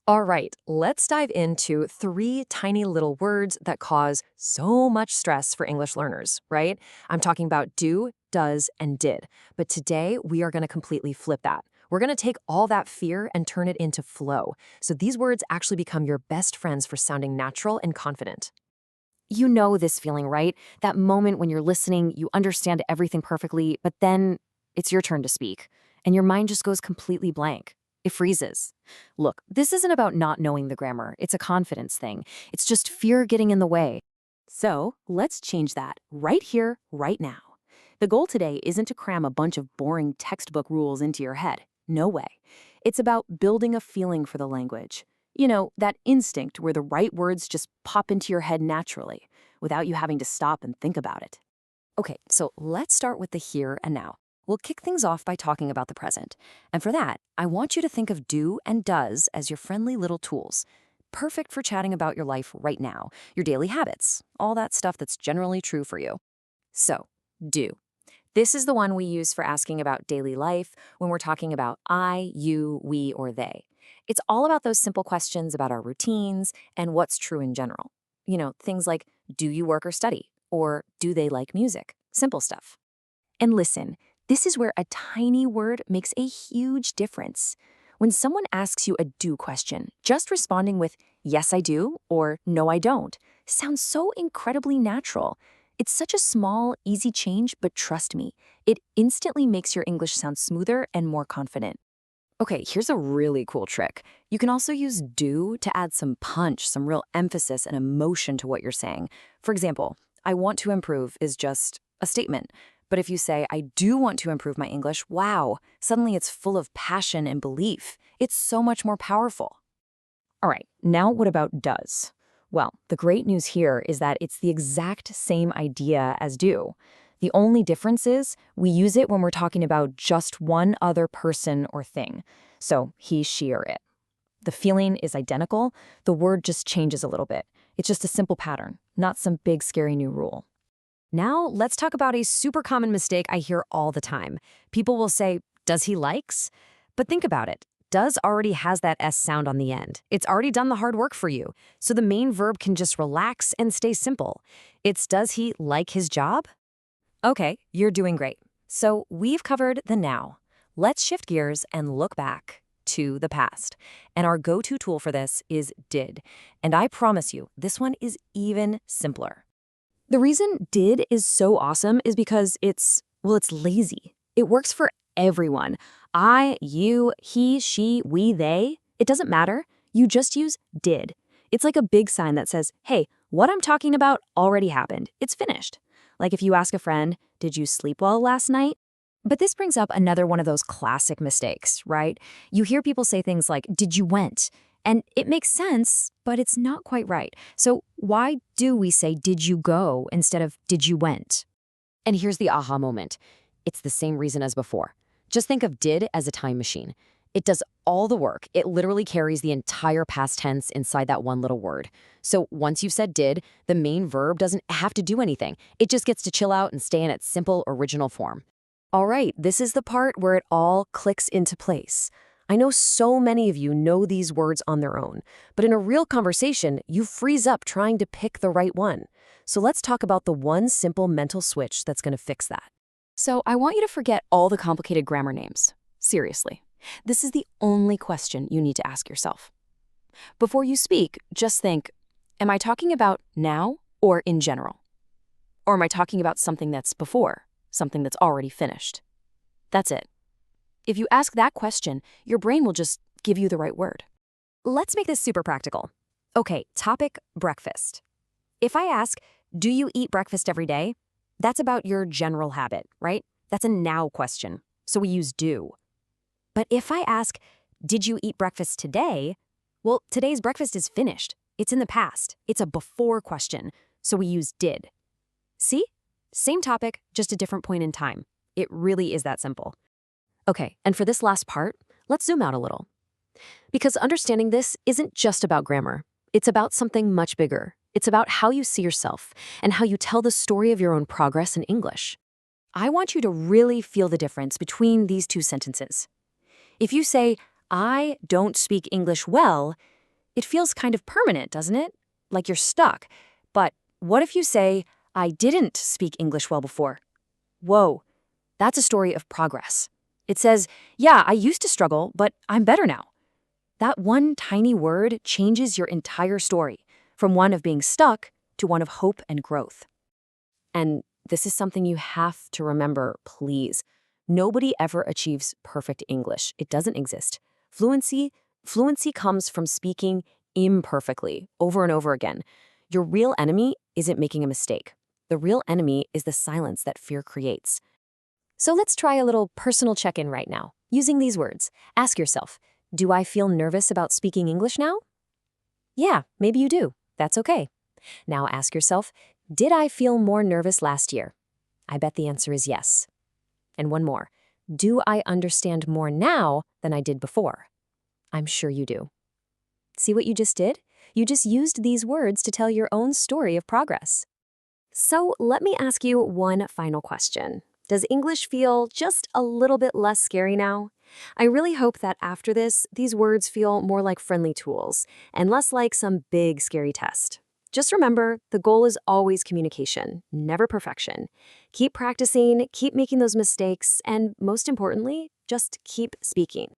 All right, let's dive into three tiny little words that cause so much stress for English learners, right? I'm talking about do, does, and did. But today we are going to completely flip that. We're going to take all that fear and turn it into flow. So these words actually become your best friends for sounding natural and confident. You know this feeling, right? That moment when you're listening, you understand everything perfectly, but then it's your turn to speak, and your mind just goes completely blank. It freezes. Look, this isn't about not knowing the grammar. It's a confidence thing. It's just fear getting in the way. So let's change that right here, right now. The goal today isn't to cram a bunch of boring textbook rules into your head. No way. It's about building a feeling for the language. You know, that instinct where the right words just pop into your head naturally, without you having to stop and think about it. Okay, so let's start with the here and now. We'll kick things off by talking about the present. And for that, I want you to think of do and does as your friendly little tools. Perfect for chatting about your life right now, your daily habits, all that stuff that's generally true for you. So, do. This is the one we use for asking about daily life when we're talking about I, you, we, or they. It's all about those simple questions about our routines and what's true in general. You know, things like do you work or study? Or do they like music? Simple stuff. And listen, this is where a tiny word makes a huge difference. When someone asks you a do question, just responding with yes, I do or no, I don't sounds so incredibly natural. It's such a small, easy change, but trust me, it instantly makes your English sound smoother and more confident. Okay, here's a really cool trick. You can also use do to add some punch, some real emphasis and emotion to what you're saying. For example, I want to improve is just a statement. But if you say, I do want to improve my English, wow, suddenly it's full of passion and belief. It's so much more powerful. All right, now what about does? Well, the great news here is that it's the exact same idea as do. The only difference is we use it when we're talking about just one other person or thing. So he, she, or it. The feeling is identical, the word just changes a little bit. It's just a simple pattern, not some big scary new rule. Now, let's talk about a super common mistake I hear all the time. People will say, does he likes? But think about it. Does already has that S sound on the end. It's already done the hard work for you. So the main verb can just relax and stay simple. It's does he like his job? Okay, you're doing great. So we've covered the now. Let's shift gears and look back to the past. And our go-to tool for this is did. And I promise you, this one is even simpler. The reason did is so awesome is because it's lazy. It works for everyone. I, you, he, she, we, they. It doesn't matter. You just use did. It's like a big sign that says, hey, what I'm talking about already happened. It's finished. Like if you ask a friend, did you sleep well last night? But this brings up another one of those classic mistakes, right? You hear people say things like, did you went? And it makes sense, but it's not quite right. So why do we say, did you go instead of did you went? And here's the aha moment. It's the same reason as before. Just think of did as a time machine. It does all the work. It literally carries the entire past tense inside that one little word. So once you've said did, the main verb doesn't have to do anything. It just gets to chill out and stay in its simple original form. All right, this is the part where it all clicks into place. I know so many of you know these words on their own, but in a real conversation, you freeze up trying to pick the right one. So let's talk about the one simple mental switch that's going to fix that. So I want you to forget all the complicated grammar names. Seriously. This is the only question you need to ask yourself. Before you speak, just think, am I talking about now or in general? Or am I talking about something that's before, something that's already finished? That's it. If you ask that question, your brain will just give you the right word. Let's make this super practical. Okay, topic breakfast. If I ask, do you eat breakfast every day? That's about your general habit, right? That's a now question, so we use do. But if I ask, did you eat breakfast today? Well, today's breakfast is finished. It's in the past. It's a before question, so we use did. See? Same topic, just a different point in time. It really is that simple. Okay, and for this last part, let's zoom out a little. Because understanding this isn't just about grammar. It's about something much bigger. It's about how you see yourself and how you tell the story of your own progress in English. I want you to really feel the difference between these two sentences. If you say, I don't speak English well, it feels kind of permanent, doesn't it? Like you're stuck. But what if you say, I didn't speak English well before? Whoa, that's a story of progress. It says, yeah, I used to struggle, but I'm better now. That one tiny word changes your entire story, from one of being stuck to one of hope and growth. And this is something you have to remember, please. Nobody ever achieves perfect English. It doesn't exist. Fluency comes from speaking imperfectly over and over again. Your real enemy isn't making a mistake. The real enemy is the silence that fear creates. So let's try a little personal check-in right now. Using these words, ask yourself, do I feel nervous about speaking English now? Yeah, maybe you do. That's okay. Now ask yourself, did I feel more nervous last year? I bet the answer is yes. And one more, do I understand more now than I did before? I'm sure you do. See what you just did? You just used these words to tell your own story of progress. So let me ask you one final question. Does English feel just a little bit less scary now? I really hope that after this, these words feel more like friendly tools and less like some big scary test. Just remember, the goal is always communication, never perfection. Keep practicing, keep making those mistakes, and most importantly, just keep speaking.